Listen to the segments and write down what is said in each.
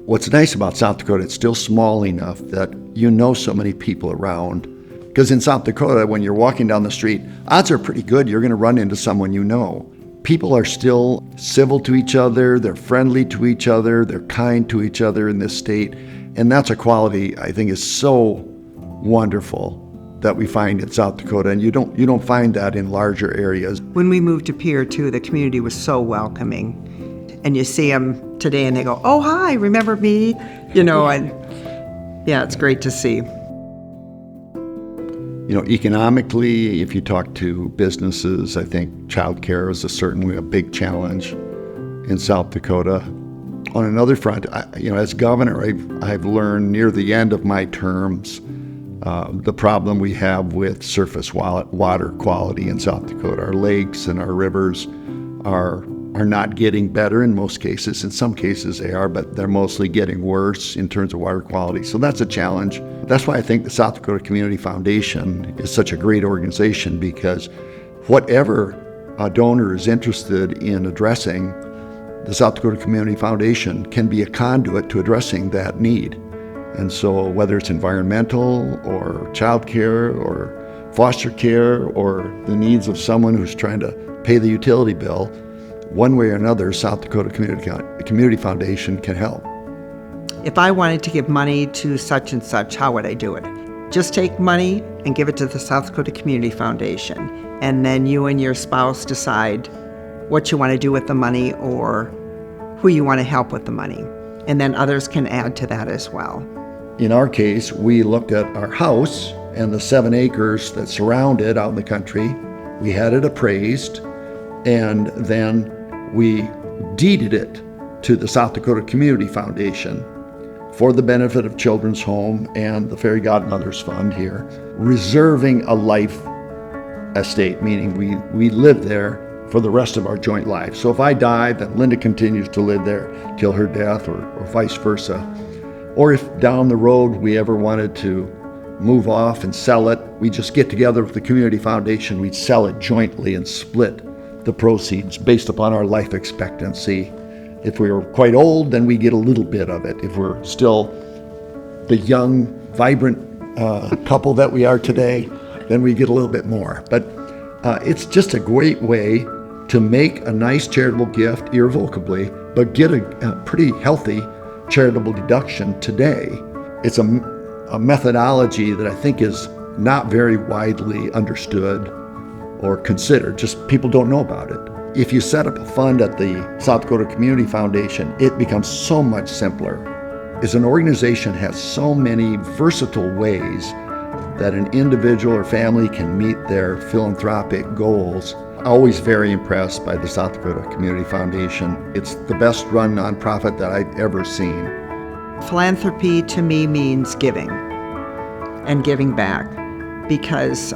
What's nice about South Dakota, it's still small enough that you know so many people around. Because in South Dakota, when you're walking down the street, odds are pretty good you're going to run into someone you know. People are still civil to each other, they're friendly to each other, they're kind to each other in this state. And that's a quality I think is so wonderful that we find in South Dakota, and you don't find that in larger areas. When we moved to Pierre, too, the community was so welcoming. And you see them today and they go, "Oh, hi, remember me?" And yeah, it's great to see. Economically, if you talk to businesses, I think childcare is certainly a big challenge in South Dakota. On another front, as governor, I've learned near the end of my terms the problem we have with surface water quality in South Dakota. Our lakes and our rivers are not getting better in most cases. In some cases they are, but they're mostly getting worse in terms of water quality. So that's a challenge. That's why I think the South Dakota Community Foundation is such a great organization, because whatever a donor is interested in addressing, the South Dakota Community Foundation can be a conduit to addressing that need. And so whether it's environmental or childcare or foster care or the needs of someone who's trying to pay the utility bill, one way or another, South Dakota Community Foundation can help. If I wanted to give money to such and such, how would I do it? Just take money and give it to the South Dakota Community Foundation, and then you and your spouse decide what you want to do with the money or who you want to help with the money. And then others can add to that as well. In our case, we looked at our house and the 7 acres that surround it out in the country. We had it appraised, and then we deeded it to the South Dakota Community Foundation for the benefit of Children's Home and the Fairy Godmothers Fund here, reserving a life estate, meaning we live there for the rest of our joint lives. So if I die, then Linda continues to live there till her death, or vice versa. Or if down the road we ever wanted to move off and sell it, we just get together with the Community Foundation, we'd sell it jointly and split the proceeds based upon our life expectancy. If we were quite old, then we get a little bit of it. If we're still the young, vibrant couple that we are today, then we get a little bit more. But it's just a great way to make a nice charitable gift irrevocably, but get a pretty healthy charitable deduction today. It's a methodology that I think is not very widely understood or considered. Just people don't know about it. If you set up a fund at the South Dakota Community Foundation, it becomes so much simpler. As an organization has so many versatile ways that an individual or family can meet their philanthropic goals. Always very impressed by the South Dakota Community Foundation. It's the best run nonprofit that I've ever seen. Philanthropy to me means giving and giving back, because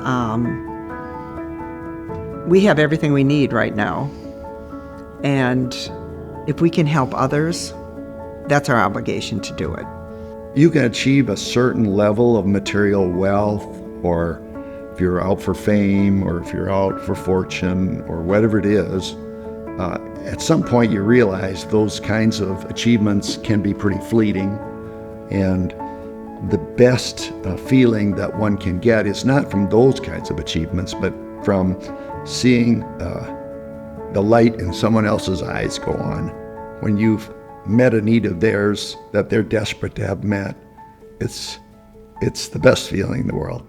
we have everything we need right now. And if we can help others, that's our obligation to do it. You can achieve a certain level of material wealth, or if you're out for fame, or if you're out for fortune, or whatever it is, at some point you realize those kinds of achievements can be pretty fleeting. And the best feeling that one can get is not from those kinds of achievements, but from seeing the light in someone else's eyes go on when you've met a need of theirs that they're desperate to have met. It's the best feeling in the world.